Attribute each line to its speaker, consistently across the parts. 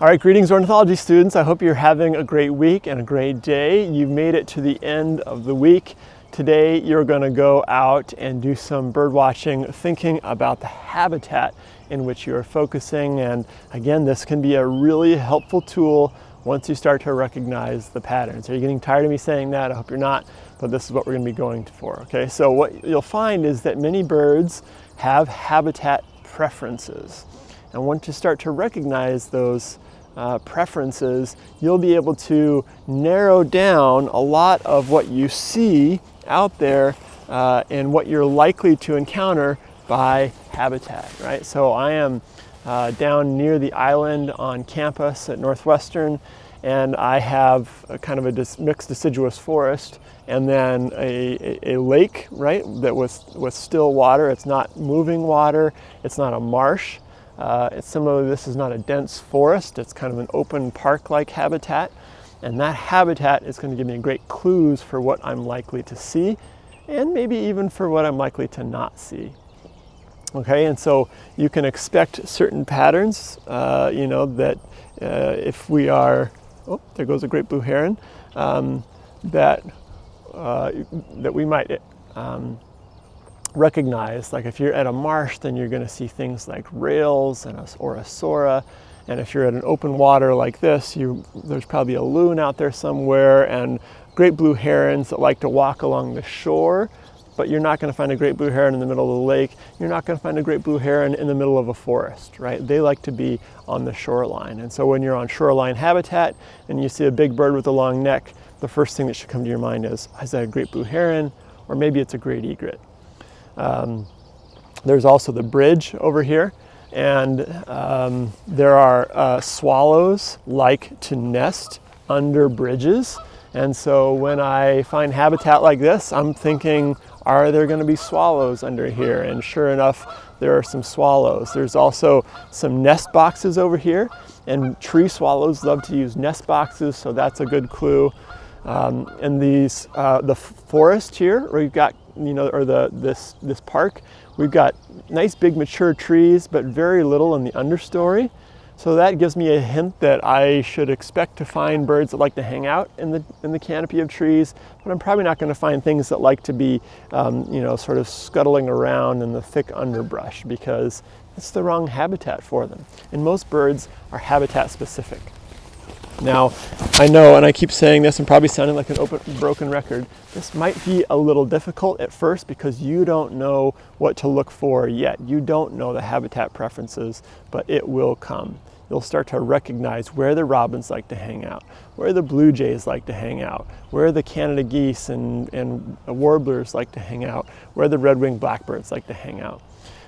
Speaker 1: All right, greetings ornithology students. I hope you're having a great week and a great day. You've made it to the end of the week. Today you're going to go out and do some bird watching, thinking about the habitat in which you are focusing. And again, this can be a really helpful tool once you start to recognize the patterns. Are you getting tired of me saying that? I hope you're not, but this is what we're going to be going for. Okay, so what you'll find is that many birds have habitat preferences. And once you start to recognize those preferences, you'll be able to narrow down a lot of what you see out there and what you're likely to encounter by habitat, right? So I am down near the island on campus at Northwestern, and I have a kind of a mixed deciduous forest and then a lake, right, that with still water. It's not moving water, it's not a marsh. Similarly, this is not a dense forest, it's kind of an open park-like habitat, and that habitat is going to give me great clues for what I'm likely to see, and maybe even for what I'm likely to not see. Okay, and so you can expect certain patterns, that if we are, oh, there goes a great blue heron, that we might recognize. Like if you're at a marsh, then you're going to see things like rails or a sora. And if you're at an open water like this, there's probably a loon out there somewhere and great blue herons that like to walk along the shore, but you're not going to find a great blue heron in the middle of the lake. You're not going to find a great blue heron in the middle of a forest, right? They like to be on the shoreline. And so when you're on shoreline habitat and you see a big bird with a long neck, the first thing that should come to your mind is that a great blue heron? Or maybe it's a great egret. There's also the bridge over here, and there are swallows like to nest under bridges. And so when I find habitat like this, I'm thinking, are there going to be swallows under here? And sure enough, there are some swallows. There's also some nest boxes over here, and tree swallows love to use nest boxes, so that's a good clue. And these, the forest here, we've got, this park, we've got nice big mature trees, but very little in the understory. So that gives me a hint that I should expect to find birds that like to hang out in the canopy of trees, but I'm probably not going to find things that like to be, sort of scuttling around in the thick underbrush, because it's the wrong habitat for them. And most birds are habitat specific. Now, I know, and I keep saying this and probably sounding like an broken record, this might be a little difficult at first because you don't know what to look for yet. You don't know the habitat preferences, but it will come. You'll start to recognize where the robins like to hang out, where the blue jays like to hang out, where the Canada geese and warblers like to hang out, where the red-winged blackbirds like to hang out.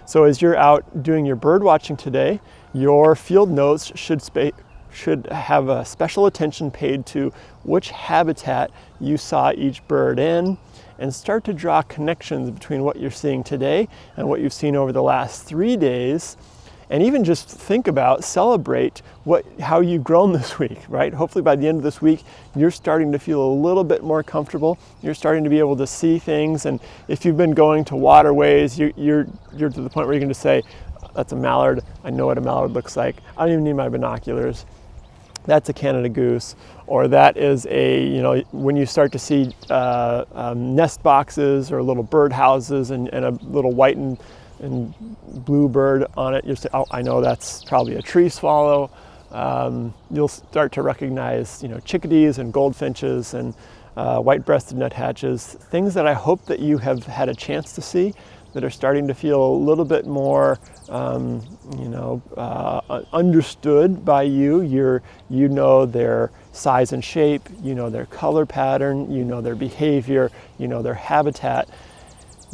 Speaker 1: So as you're out doing your bird watching today, your field notes should have a special attention paid to which habitat you saw each bird in, and start to draw connections between what you're seeing today and what you've seen over the last 3 days, and even just think about, celebrate how you've grown this week, right? Hopefully by the end of this week, you're starting to feel a little bit more comfortable. You're starting to be able to see things, and if you've been going to waterways, you're to the point where you're going to say, that's a mallard. I know what a mallard looks like. I don't even need my binoculars. That's a Canada goose, or that is when you start to see nest boxes or little bird houses and a little white and blue bird on it, you'll say, oh, I know that's probably a tree swallow. You'll start to recognize, chickadees and goldfinches and white-breasted nuthatches, things that I hope that you have had a chance to see that are starting to feel a little bit more, understood by you. You know their size and shape, you know their color pattern, you know their behavior, you know their habitat.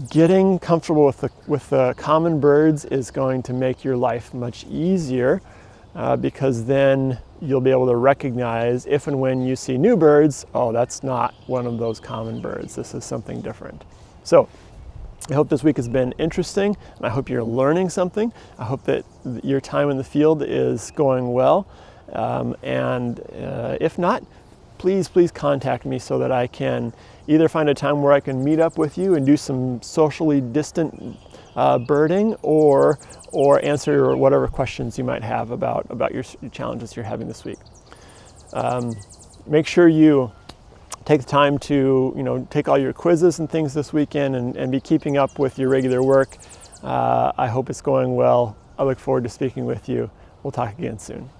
Speaker 1: Getting comfortable with the common birds is going to make your life much easier, because then you'll be able to recognize if and when you see new birds, oh, that's not one of those common birds. This is something different. So I hope this week has been interesting, and I hope you're learning something. I hope that your time in the field is going well. If not, please contact me so that I can either find a time where I can meet up with you and do some socially distant birding or answer whatever questions you might have about your challenges you're having this week. Make sure you take the time to take all your quizzes and things this weekend and be keeping up with your regular work. I hope it's going well. I look forward to speaking with you. We'll talk again soon.